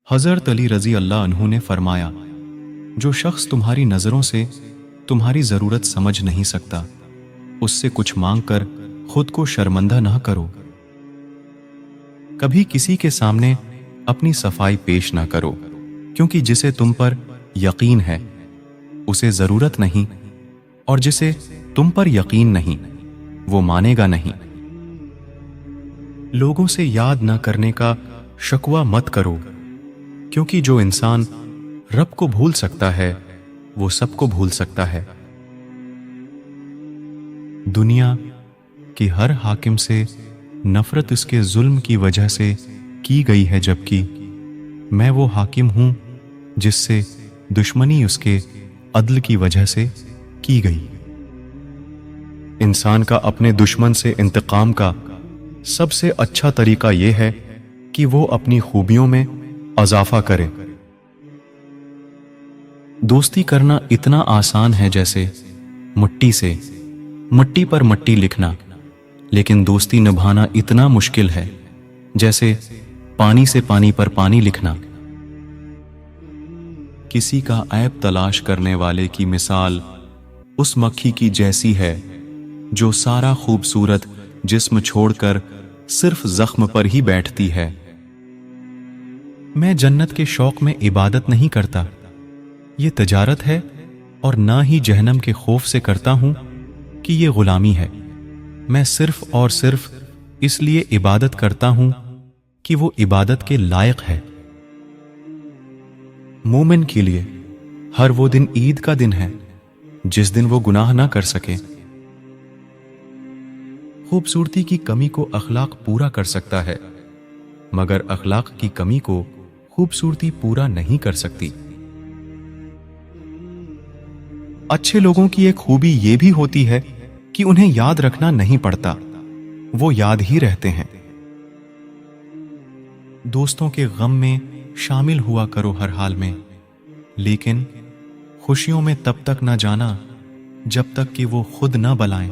हज़रत अली रज़ी अल्लाह अन्हु ने फरमाया, जो शख्स तुम्हारी नज़रों से तुम्हारी ज़रूरत समझ नहीं सकता, उससे कुछ मांग कर खुद को शर्मिंदा ना करो। कभी किसी के सामने अपनी सफाई पेश ना करो, क्योंकि जिसे तुम पर यकीन है उसे ज़रूरत नहीं, और जिसे तुम पर यकीन नहीं वो मानेगा नहीं। लोगों से याद ना करने का शकवा मत करो, क्योंकि जो इंसान रब को भूल सकता है वो सबको भूल सकता है। दुनिया की हर हाकिम से नफरत इसके जुल्म की वजह से की गई है, जबकि मैं वो हाकिम हूं जिससे दुश्मनी उसके अदल की वजह से की गई। इंसान का अपने दुश्मन से इंतकाम का सबसे अच्छा तरीका यह है कि वो अपनी खूबियों में अजाफा करे। दोस्ती करना इतना आसान है जैसे मिट्टी से मिट्टी पर मिट्टी लिखना, लेकिन दोस्ती निभाना इतना मुश्किल है जैसे पानी से पानी पर पानी लिखना। किसी का ऐब तलाश करने वाले की मिसाल उस मक्खी की जैसी है जो सारा खूबसूरत जिस्म छोड़कर सिर्फ जख्म पर ही बैठती है। मैं जन्नत के शौक में इबादत नहीं करता, ये तजारत है, और ना ही जहन्नम के खौफ से करता हूं कि ये गुलामी है। मैं सिर्फ और सिर्फ इसलिए इबादत करता हूं कि वो इबादत के लायक है। मोमिन के लिए हर वो दिन ईद का दिन है जिस दिन वो गुनाह ना कर सके। खूबसूरती की कमी को अखलाक पूरा कर सकता है, मगर अखलाक की कमी को खूबसूरती पूरा नहीं कर सकती। अच्छे लोगों की एक खूबी यह भी होती है कि उन्हें याद रखना नहीं पड़ता, वो याद ही रहते हैं। दोस्तों के गम में शामिल हुआ करो हर हाल में, लेकिन खुशियों में तब तक ना जाना जब तक कि वो खुद ना बुलाएं।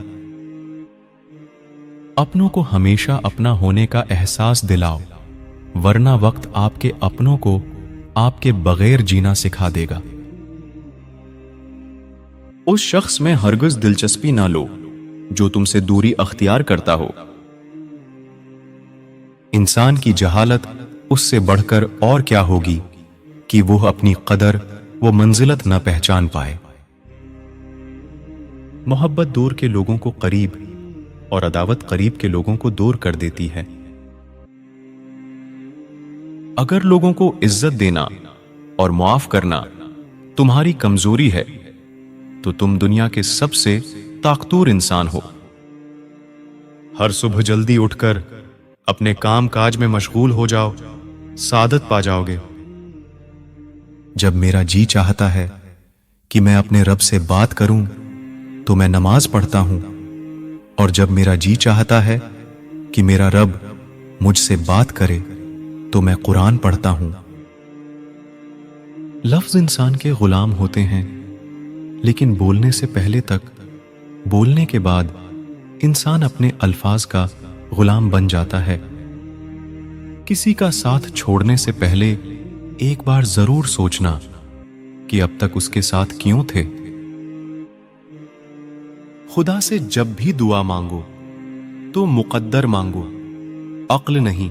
अपनों को हमेशा अपना होने का एहसास दिलाओ, वरना वक्त आपके अपनों को आपके बगैर जीना सिखा देगा। उस शख्स में हरगिज दिलचस्पी ना लो जो तुमसे दूरी अख्तियार करता हो। इंसान की जहालत उससे बढ़कर और क्या होगी कि वो अपनी कदर वो मंजिलत ना पहचान पाए। मोहब्बत दूर के लोगों को करीब और अदावत करीब के लोगों को दूर कर देती है। अगर लोगों को इज्जत देना और मुआफ करना तुम्हारी कमजोरी है तो तुम दुनिया के सबसे ताकतवर इंसान हो। हर सुबह जल्दी उठकर अपने काम काज में मशगूल हो जाओ, सादत पा जाओगे। जब मेरा जी चाहता है कि मैं अपने रब से बात करूं तो मैं नमाज पढ़ता हूं, और जब मेरा जी चाहता है कि मेरा रब मुझसे बात करे तो मैं कुरान पढ़ता हूं। लफ्ज इंसान के गुलाम होते हैं, लेकिन बोलने से पहले तक, बोलने के बाद इंसान अपने अल्फाज का गुलाम बन जाता है। किसी का साथ छोड़ने से पहले एक बार जरूर सोचना कि अब तक उसके साथ क्यों थे। खुदा से जब भी दुआ मांगो तो मुकद्दर मांगो, अक्ल नहीं,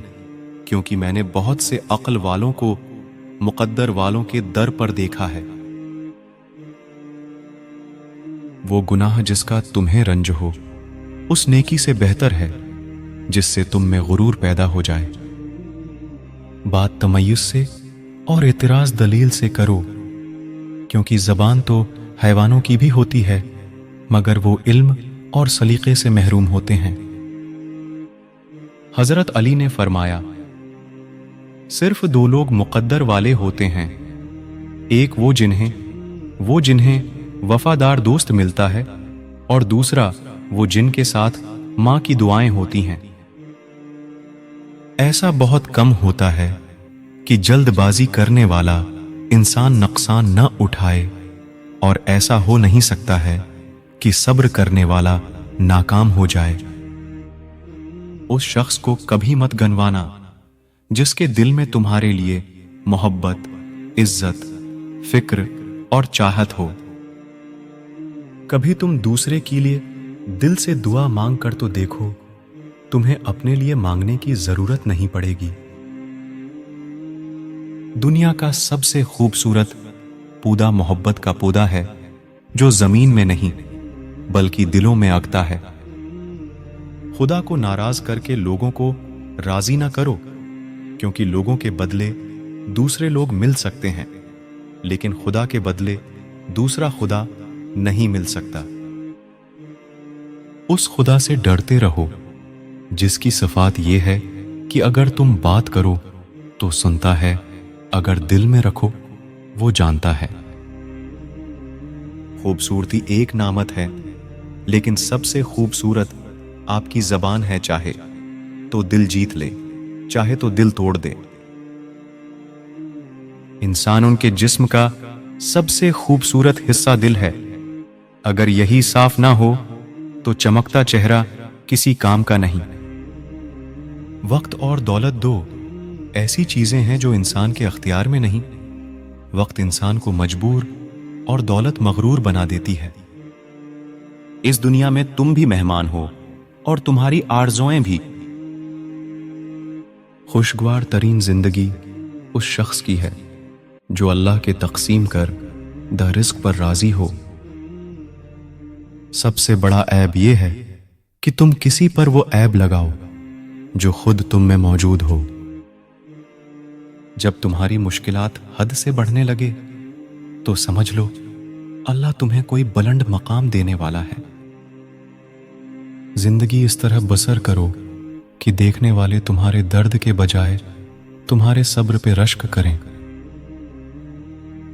क्योंकि मैंने बहुत से अक्ल वालों को मुकद्दर वालों के दर पर देखा है। वो गुनाह जिसका तुम्हें रंज हो उस नेकी से बेहतर है जिससे तुम में गुरूर पैदा हो जाए। बात तमय्युज से और एतराज दलील से करो, क्योंकि जबान तो हैवानों की भी होती है, मगर वो इल्म और सलीके से महरूम होते हैं। हजरत अली ने फरमाया, सिर्फ दो लोग मुकद्दर वाले होते हैं, एक वो जिन्हें वफादार दोस्त मिलता है, और दूसरा वो जिनके साथ मां की दुआएं होती हैं। ऐसा बहुत कम होता है कि जल्दबाजी करने वाला इंसान नुकसान न उठाए, और ऐसा हो नहीं सकता है कि सब्र करने वाला नाकाम हो जाए। उस शख्स को कभी मत गनवाना जिसके दिल में तुम्हारे लिए मोहब्बत, इज्जत, फिक्र और चाहत हो। कभी तुम दूसरे के लिए दिल से दुआ मांग कर तो देखो, तुम्हें अपने लिए मांगने की जरूरत नहीं पड़ेगी। दुनिया का सबसे खूबसूरत पौधा मोहब्बत का पौधा है, जो जमीन में नहीं बल्कि दिलों में अगता है। खुदा को नाराज करके लोगों को राजी ना करो, क्योंकि लोगों के बदले दूसरे लोग मिल सकते हैं, लेकिन खुदा के बदले दूसरा खुदा नहीं मिल सकता। उस खुदा से डरते रहो जिसकी सिफात यह है कि अगर तुम बात करो तो सुनता है, अगर दिल में रखो वो जानता है। खूबसूरती एक नामत है, लेकिन सबसे खूबसूरत आपकी जबान है। चाहे तो दिल जीत ले, चाहे तो दिल तोड़ दे। इंसान उनके जिस्म का सबसे खूबसूरत हिस्सा दिल है। अगर यही साफ ना हो तो चमकता चेहरा किसी काम का नहीं। वक्त और दौलत दो ऐसी चीजें हैं जो इंसान के अख्तियार में नहीं। वक्त इंसान को मजबूर और दौलत मगरूर बना देती है। इस दुनिया में तुम भी मेहमान हो और तुम्हारी आरज़ुएं भी। खुशगवार तरीन जिंदगी उस शख्स की है जो अल्लाह के तक़सीम कर द रिज़्क़ पर राजी हो। सबसे बड़ा ऐब यह है कि तुम किसी पर वो ऐब लगाओ जो खुद तुम में मौजूद हो। जब तुम्हारी मुश्किलात हद से बढ़ने लगे तो समझ लो अल्लाह तुम्हें कोई बुलंद मकाम देने वाला है। जिंदगी इस तरह बसर करो कि देखने वाले तुम्हारे दर्द के बजाय तुम्हारे सब्र पे रश्क करें।